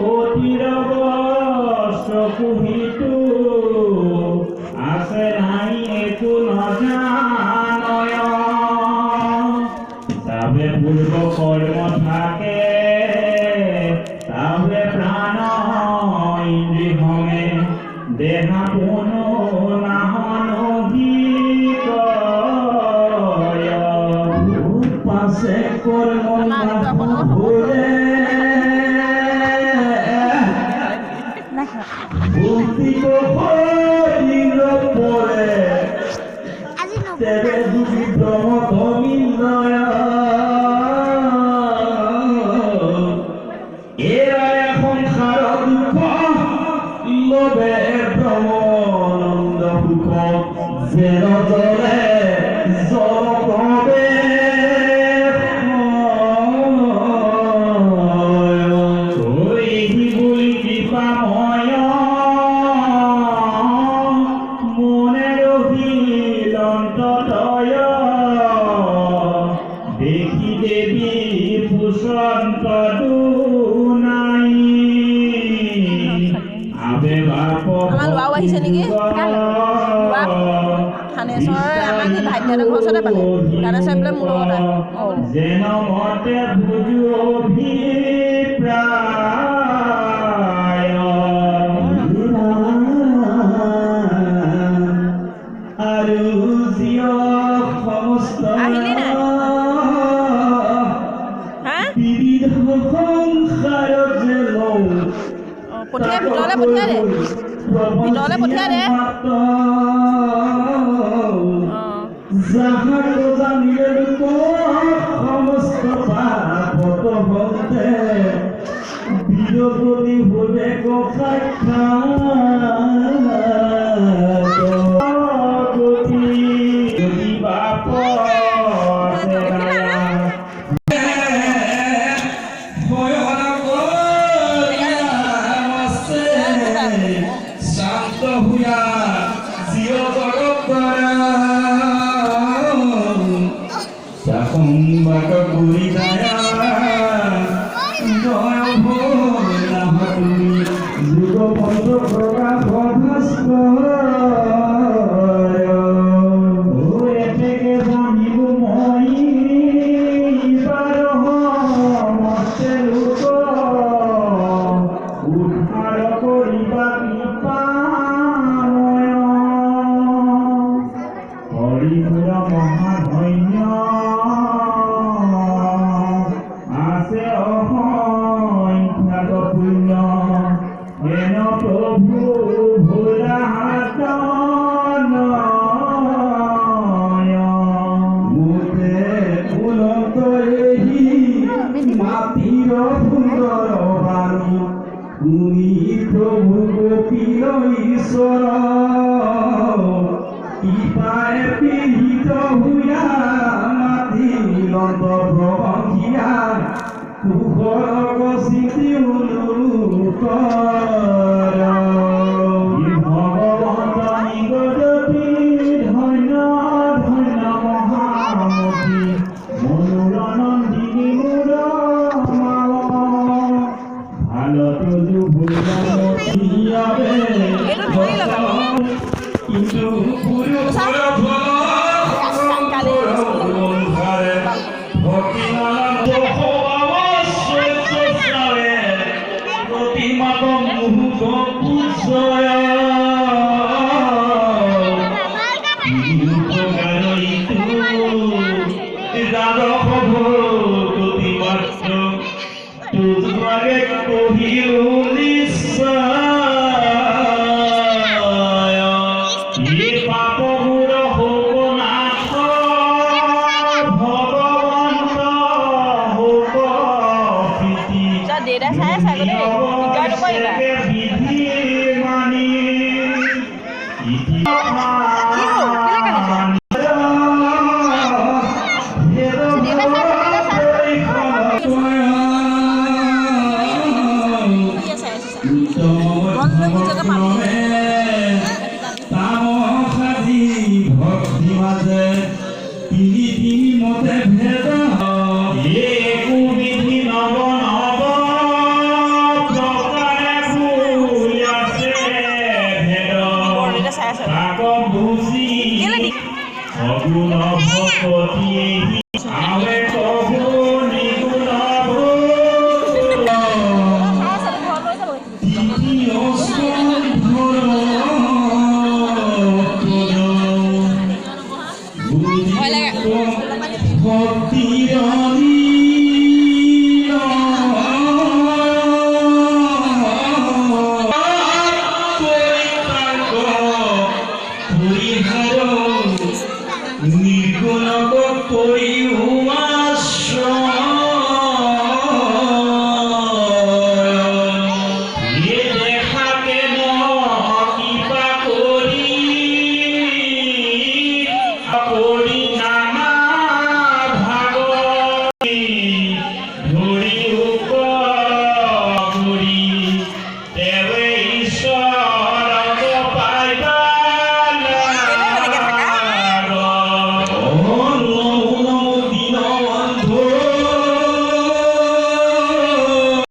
অতিৰ বস্ত্ৰ কুহিতো আছে নাই একো নজানয় তাবে পূর্ব কর্ম থাকে তাবে প্রাণ ইন্দ্রিয়মে দেহা পুনো পাশে কর্ম ভুলে ভক্তি করিল পরে তেরে দুটি প্রমত বিন্দয় এরা সংসার দুঃখ লোভে ভ্রমনন্দ সুখ যেন জলে জল কবে দেখি দেবী পুষন্ত দুনাই আবে বাপ আমাৰ লোৱাও আহিছে নেকি থানেশ্বৰ আমাক সেই ভাইটিহঁতৰ ঘৰ ওচৰতে পালে থানেশ্বৰ বোলে মোৰ লগত যেন মতে বুজু অভিপ্ৰায় আৰু জিয় সমস্ত আহিলি নাই পঠিয়াই ভিতৰলৈ পঠিয়াই দে ভিতৰলৈ পঠিয়াই দে সমস্ত পাপত হতে বিরোধী হলে মহাধন্য আছে অসংখ্যাত পুণ্য হেন প্রভু ভোলাহাত মোতে ফুলত এহি মাটির সুন্দর বাণী শুনি প্রভু গোপীর ঈশ্বর কৃপায় পীড়িত হুয়া মাতি নত প্রবঞ্চিয়া কুশল স্মৃতি ভগবন্ত নিগতি ধন্য ধন্য মহামতি মনোরনন্দিনী মূর ভালো তজু ভুলাবে কিন্তু দেউতা চাই আছে আগতে ভিতৰটো কৰিবা